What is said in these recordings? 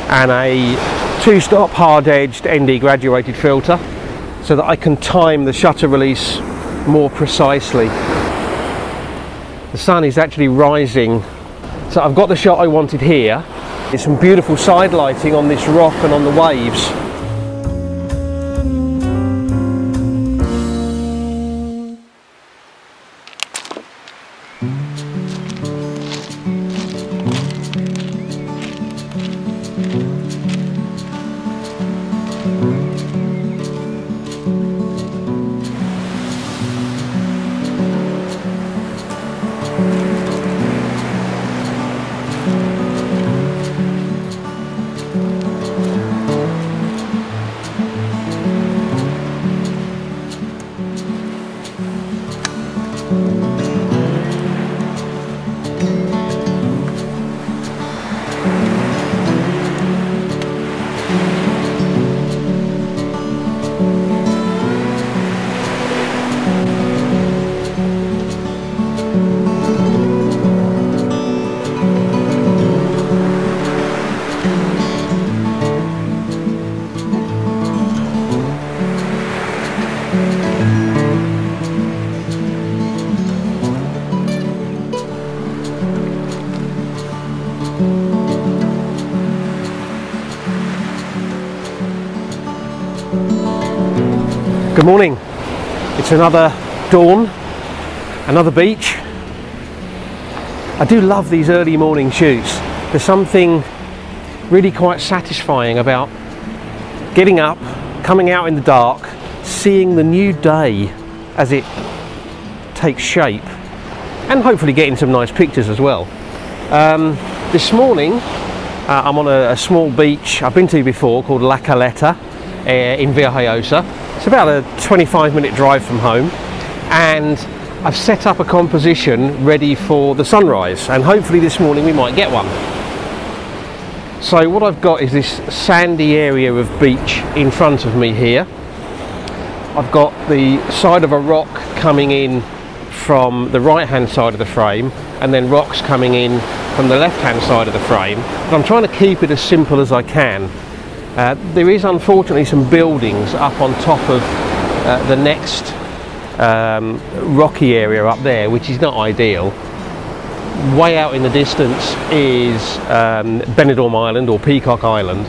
and a 2-stop hard-edged ND graduated filter so that I can time the shutter release more precisely. The sun is actually rising, so I've got the shot I wanted here. There's some beautiful side lighting on this rock and on the waves. Good morning. It's another dawn, another beach. I do love these early morning shoots. There's something really quite satisfying about getting up, coming out in the dark, seeing the new day as it takes shape, and hopefully getting some nice pictures as well. This morning I'm on a small beach I've been to before called La Caleta in Villajoyosa. It's about a 25-minute drive from home, and I've set up a composition ready for the sunrise, and hopefully this morning we might get one. So what I've got is this sandy area of beach in front of me here. I've got the side of a rock coming in from the right hand side of the frame, and then rocks coming in from the left hand side of the frame, but I'm trying to keep it as simple as I can. There is unfortunately some buildings up on top of the next rocky area up there, which is not ideal. Way out in the distance is Benidorm Island, or Peacock Island,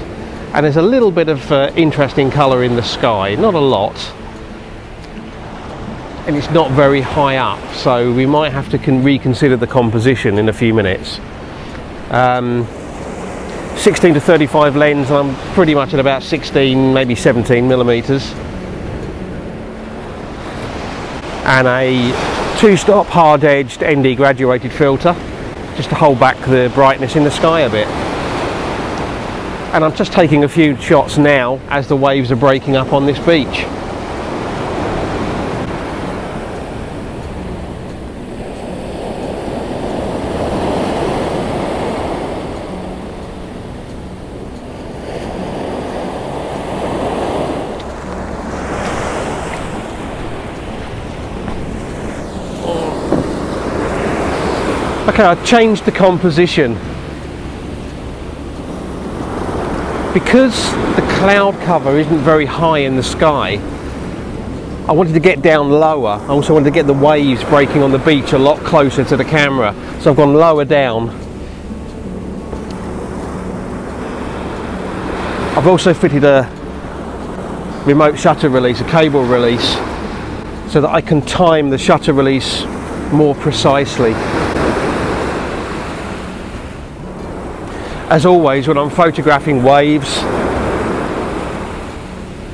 and there's a little bit of interesting colour in the sky, not a lot, and it's not very high up, so we might have to reconsider the composition in a few minutes. 16 to 35 lens, I'm pretty much at about 16, maybe 17 millimeters, and a 2-stop hard-edged ND graduated filter just to hold back the brightness in the sky a bit. And I'm just taking a few shots now as the waves are breaking up on this beach. Okay, I've changed the composition. Because the cloud cover isn't very high in the sky, I wanted to get down lower. I also wanted to get the waves breaking on the beach a lot closer to the camera, so I've gone lower down. I've also fitted a remote shutter release, a cable release, so that I can time the shutter release more precisely. As always, when I'm photographing waves,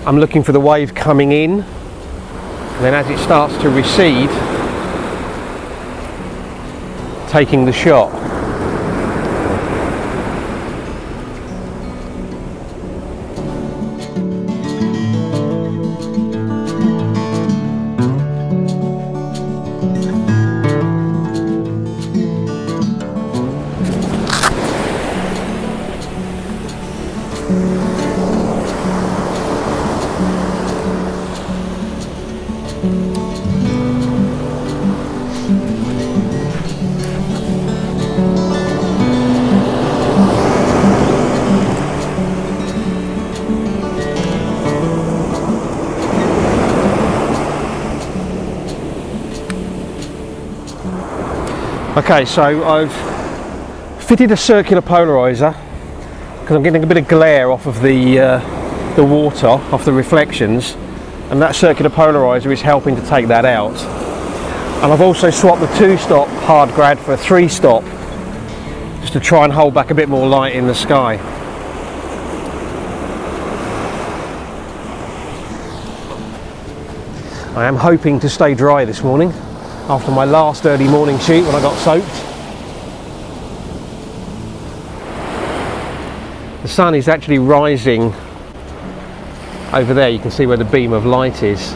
I'm looking for the wave coming in, and then as it starts to recede, taking the shot. Okay, so I've fitted a circular polarizer because I'm getting a bit of glare off of the water, off the reflections, and that circular polarizer is helping to take that out. And I've also swapped the 2-stop hard grad for a 3-stop just to try and hold back a bit more light in the sky. I am hoping to stay dry this morning after my last early morning shoot when I got soaked. The sun is actually rising over there. You can see where the beam of light is.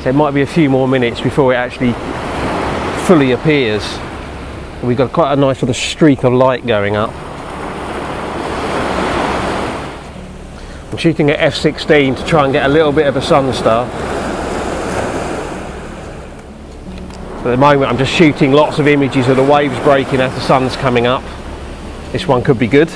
So it might be a few more minutes before it actually fully appears. We've got quite a nice sort of streak of light going up. I'm shooting at f/16 to try and get a little bit of a sun star. At the moment I'm just shooting lots of images of the waves breaking as the sun's coming up. This one could be good.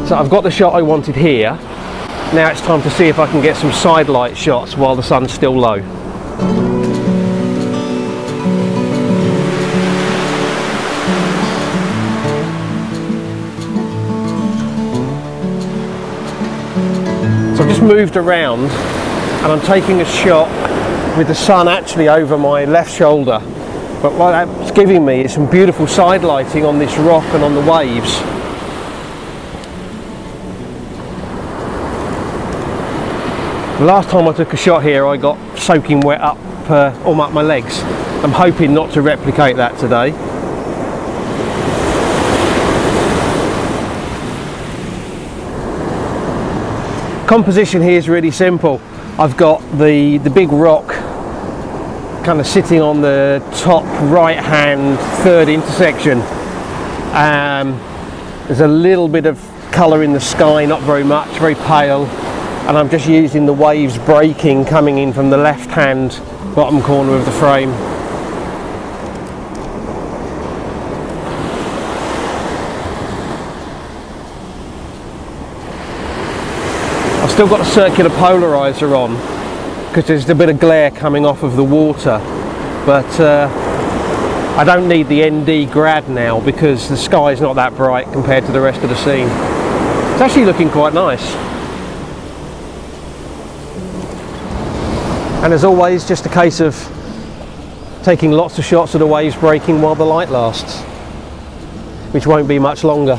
So I've got the shot I wanted here. Now it's time to see if I can get some side light shots while the sun's still low. So I've just moved around and I'm taking a shot with the sun actually over my left shoulder. But what that's giving me is some beautiful side lighting on this rock and on the waves. The last time I took a shot here I got soaking wet up all up my legs. I'm hoping not to replicate that today. Composition here is really simple. I've got the big rock kind of sitting on the top right hand third intersection. There's a little bit of colour in the sky, not very much, very pale. And I'm just using the waves breaking coming in from the left hand bottom corner of the frame. I've still got a circular polarizer on because there's a bit of glare coming off of the water, but I don't need the ND grad now because the sky is not that bright compared to the rest of the scene. It's actually looking quite nice. And as always, just a case of taking lots of shots of the waves breaking while the light lasts, which won't be much longer.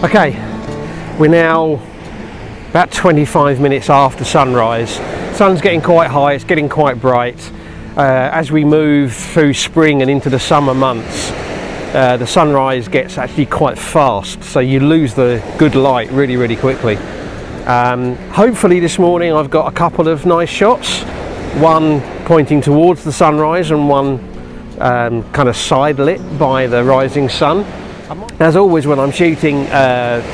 Okay, we're now about 25 minutes after sunrise. Sun's getting quite high, it's getting quite bright. As we move through spring and into the summer months, the sunrise gets actually quite fast, so you lose the good light really, really quickly. Hopefully this morning I've got a couple of nice shots, one pointing towards the sunrise and one kind of side lit by the rising sun. As always, when I'm shooting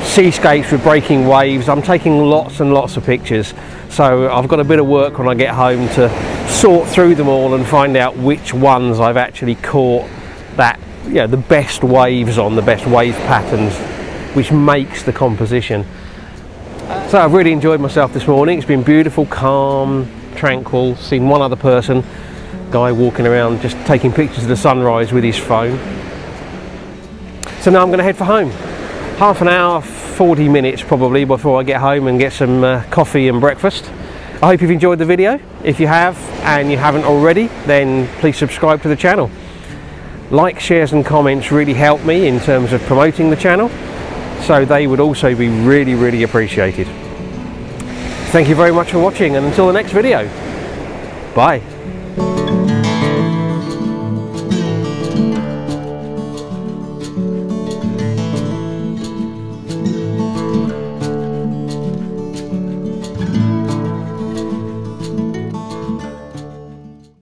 seascapes with breaking waves, I'm taking lots and lots of pictures, so I've got a bit of work when I get home to sort through them all and find out which ones I've actually caught that, you know, the best waves on, the best wave patterns, which makes the composition. So I've really enjoyed myself this morning. It's been beautiful, calm, tranquil, seen one other person, guy walking around just taking pictures of the sunrise with his phone. So now I'm going to head for home. Half an hour, 40 minutes probably before I get home and get some coffee and breakfast. I hope you've enjoyed the video. If you have and you haven't already, then please subscribe to the channel. Like, shares and comments really help me in terms of promoting the channel, so they would also be really, really appreciated. Thank you very much for watching, and until the next video, bye.